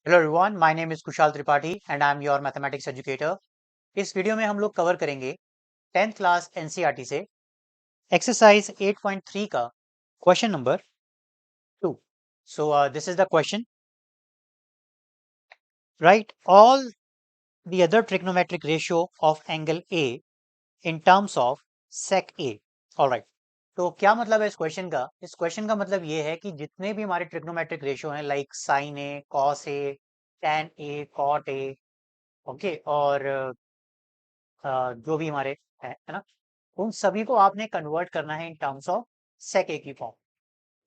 Hello everyone, my name is Kushal Tripathi and I am your mathematics educator. इस video में हम लोग कवर करेंगे 10th क्लास एनसीईआरटी से एक्सरसाइज 8.3 का question number 2। So this is the question. Right all the other trigonometric ratio of angle A in terms of sec A. Alright, तो क्या मतलब है इस क्वेश्चन का? इस क्वेश्चन का मतलब ये है कि जितने भी हमारे ट्रिग्नोमेट्रिक रेशियो हैं, like sine A, cos A, tan A, cot A, okay, और जो भी हमारे है ना, उन सभी को आपने कन्वर्ट करना है इन टर्म्स ऑफ सेक ए की फॉर्म।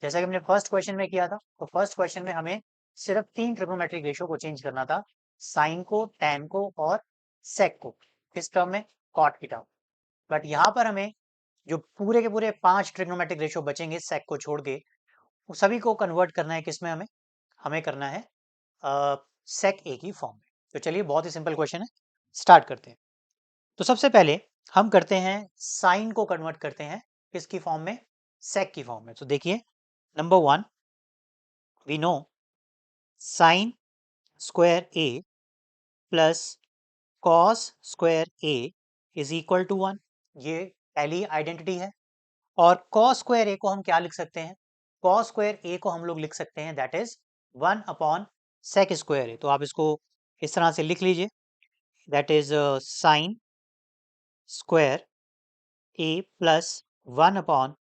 जैसा कि हमने फर्स्ट क्वेश्चन में किया था, तो फर्स्ट क्वेश्चन में हमें सिर्फ 3 ट्रिग्नोमेट्रिक रेशियो को चेंज करना था, साइन को, टैन को और सेक को, किस टर्म में? कॉट की टर्म। बट यहाँ पर हमें जो पूरे के पूरे 5 ट्रिग्नोमेट्रिक रेशियो बचेंगे सेक को छोड़ के, वो सभी को कन्वर्ट करना है किसमें? हमें हमें करना है सेक ए की फॉर्म में। तो चलिए, बहुत ही सिंपल क्वेश्चन है, स्टार्ट करते हैं। तो सबसे पहले हम करते हैं साइन को कन्वर्ट करते हैं किसकी फॉर्म में? सेक की फॉर्म में। तो देखिए, number 1, we know sine square A plus cos square A is equal to 1। ये पहली आइडेंटिटी है। और कॉस स्क्वायर ए को हम क्या लिख सकते हैं? कॉस स्क्वायर ए को हम लोग लिख सकते हैं that is 1 upon sec square A. तो आप इसको इस तरह से लिख लीजिए, that is sine square A plus 1 upon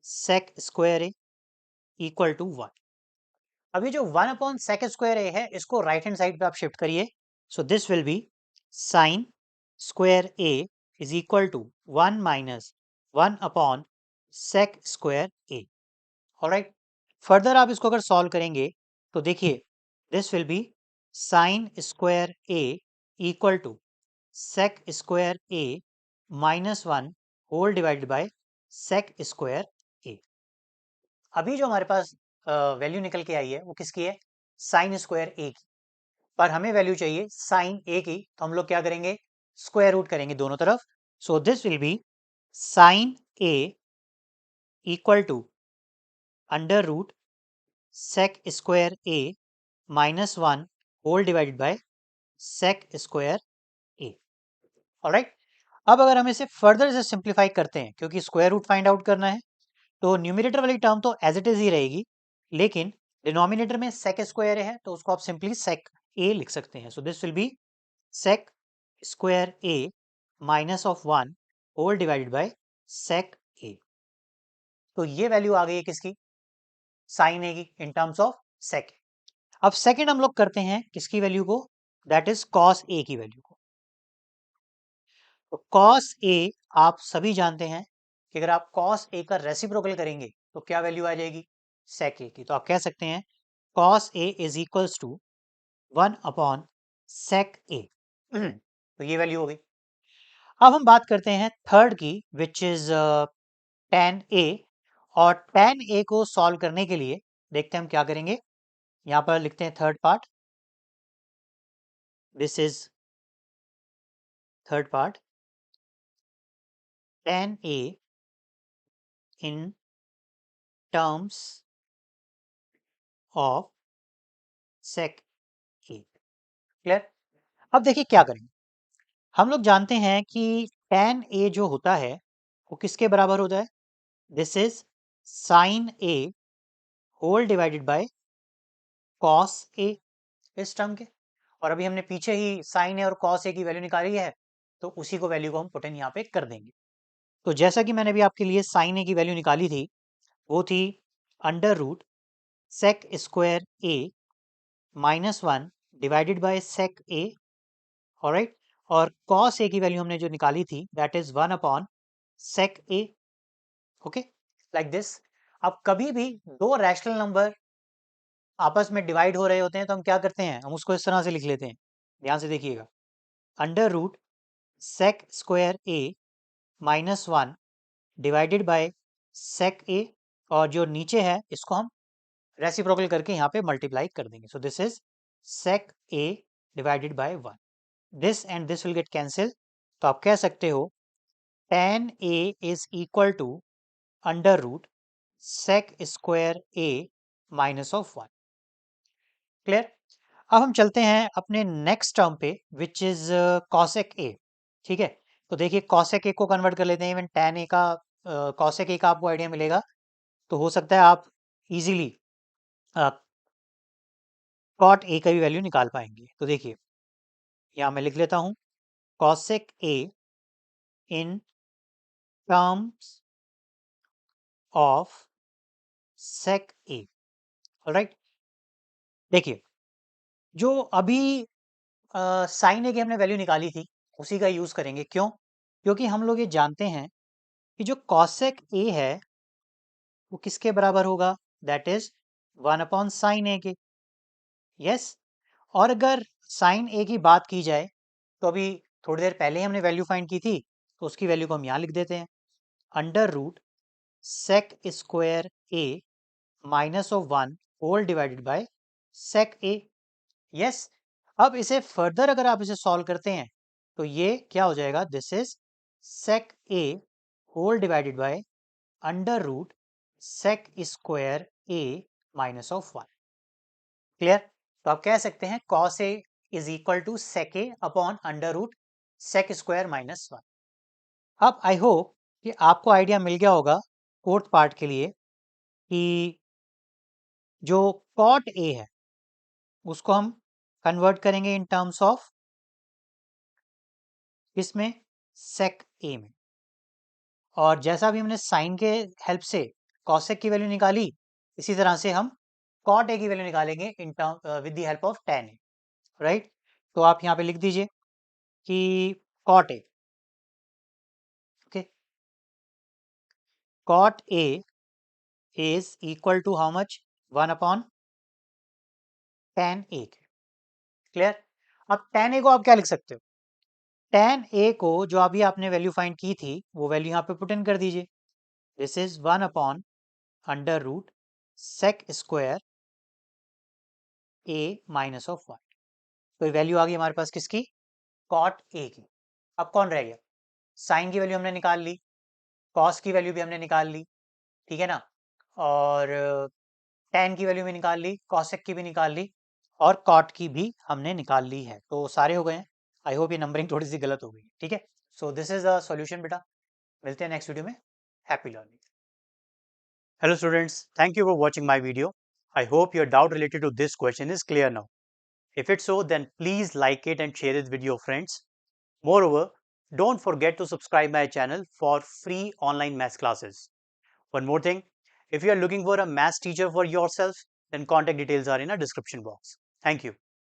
sec square A equal to 1। अभी जो 1 अपॉन सेक स्क्वायर ए है, इसको राइट हैंड साइड पे आप शिफ्ट करिए। So this will be sine square A is equal to 1 minus 1 upon sec square A. Alright, further आप इसको अगर सॉल्व करेंगे तो देखिए, this will be sine square A equal to sec square A minus 1 whole divided by sec square A. अभी जो हमारे पास value निकल के आई है वो किसकी है? साइन स्क्वायर ए की। पर हमें वैल्यू चाहिए साइन ए की, तो हम लोग क्या करेंगे? स्क्वायर रूट करेंगे दोनों तरफ। So this will be sine A equal to under root sec square A minus 1 whole divided by sec square A. Alright, अब अगर हम इसे फर्दर से सिंप्लीफाई करते हैं, क्योंकि स्क्वायर रूट फाइंड आउट करना है, तो न्यूमिनेटर वाली टर्म तो एज इट इज ही रहेगी, लेकिन डिनोमिनेटर में सेक स्क्वायर है तो उसको आप सिंपली सेक ए लिख सकते हैं। So this will be sec square A minus of 1 whole divided by sec A. तो ये वैल्यू आ गई है किसकी? साइन ए की इन टर्म्स ऑफ सेक। अब सेकंड हम लोग करते हैं किसकी वैल्यू को? दैट इज कॉस ए की वैल्यू को। तो कॉस ए आप सभी जानते हैं कि अगर आप कॉस ए का रेसिप्रोकल करेंगे तो क्या वैल्यू आ जाएगी? सेक ए की। तो आप कह सकते हैं cos A is equals to 1 upon sec A. तो ये वैल्यू हो गई। अब हम बात करते हैं थर्ड की, विच इज tan ए। और tan ए को सॉल्व करने के लिए देखते हैं हम क्या करेंगे। यहां पर लिखते हैं third part, this is third part, tan A in terms of sec A. Clear? अब देखिए क्या करेंगे। हम लोग जानते हैं कि tan ए जो होता है वो किसके बराबर होता है? This is sine A whole divided by cos A, इस टर्म के। और अभी हमने पीछे ही साइन ए और कॉस ए की वैल्यू निकाली है, तो उसी को वैल्यू को हम पुट इन यहाँ पे कर देंगे। तो जैसा कि मैंने अभी आपके लिए साइन ए की वैल्यू निकाली थी, वो थी under root sec square A minus 1 divided by sec A. Alright, और कॉस ए की वैल्यू हमने जो निकाली थी that is 1 upon sec A. Okay, like this. अब कभी भी दो रैशनल नंबर आपस में डिवाइड हो रहे होते हैं तो हम क्या करते हैं? हम उसको इस तरह से लिख लेते हैं। ध्यान से देखिएगा, under root sec square A minus 1 divided by sec A, और जो नीचे है इसको हम रेसिप्रोकल करके यहाँ पे मल्टीप्लाई कर देंगे। So this is sec A divided by 1। This and this will get cancel. तो आप कह सकते हो tan A is equal to under root sec square A minus of 1। Clear? अब हम चलते हैं अपने नेक्स्ट टर्म पे विच इज कॉसेक ए। ठीक है, तो देखिए कॉसेक ए को कन्वर्ट कर लेते हैं, इवन टैन ए का कॉसेक ए का आपको आइडिया मिलेगा, तो हो सकता है आप इजीली कॉट ए का भी वैल्यू निकाल पाएंगे। तो देखिए यहाँ मैं लिख लेता हूँ cosec A in terms of sec A. Right, देखिए जो अभी साइन ए की हमने वैल्यू निकाली थी उसी का यूज करेंगे। क्यों? क्योंकि हम लोग ये जानते हैं कि जो कॉसेक ए है वो किसके बराबर होगा, दैट इज 1 अपॉन साइन ए के। यस, और अगर साइन ए की बात की जाए तो अभी थोड़ी देर पहले ही हमने वैल्यू फाइंड की थी, तो उसकी वैल्यू को हम यहाँ लिख देते हैं, under root sec square A minus of 1 whole divided by sec A. Yes, अब इसे फर्दर अगर आप इसे सॉल्व करते हैं तो ये क्या हो जाएगा, this is sec A whole divided by under root sec square A minus of 1। Clear? तो आप कह सकते हैं cos A is equal to sec A upon under root sec square minus 1। अब आई होप कि आपको आइडिया मिल गया होगा फोर्थ पार्ट के लिए कि जो कॉट ए है उसको हम कन्वर्ट करेंगे इन टर्म्स ऑफ इसमें सेक ए में, और जैसा भी हमने साइन के हेल्प से कॉसेक की वैल्यू निकाली, इसी तरह से हम कॉट ए की वैल्यू निकालेंगे in term with the help of tan A. Right, तो आप यहाँ पे लिख दीजिए कि cot A, okay, cot A is equal to how much, 1 upon tan A. Clear? अब टैन ए को आप क्या लिख सकते हो, टैन ए को जो अभी आपने वैल्यू फाइंड की थी वो वैल्यू यहाँ पे पुट इन कर दीजिए, this is 1 upon under root sec square A minus of 1। तो वैल्यू आ गई हमारे पास किसकी, कॉट ए की। अब कौन रह गया, साइन की वैल्यू हमने निकाल ली, कॉस की वैल्यू भी हमने निकाल ली, ठीक है ना, और टैन की वैल्यू भी निकाल ली, कॉसेक की भी निकाल ली, और कॉट की भी हमने निकाल ली है, तो सारे हो गए हैं। आई होप ये नंबरिंग थोड़ी सी गलत हो गई, ठीक है। सो दिस इज द सॉल्यूशन बेटा, मिलते हैं नेक्स्ट वीडियो में। Happy learning. Hello students, thank you for watching my video. I hope your doubt related to this question is clear now. If it's so, then please like it and share it with your friends. Moreover, don't forget to subscribe my channel for free online math classes. One more thing, if you are looking for a math teacher for yourself, then contact details are in a description box. Thank you.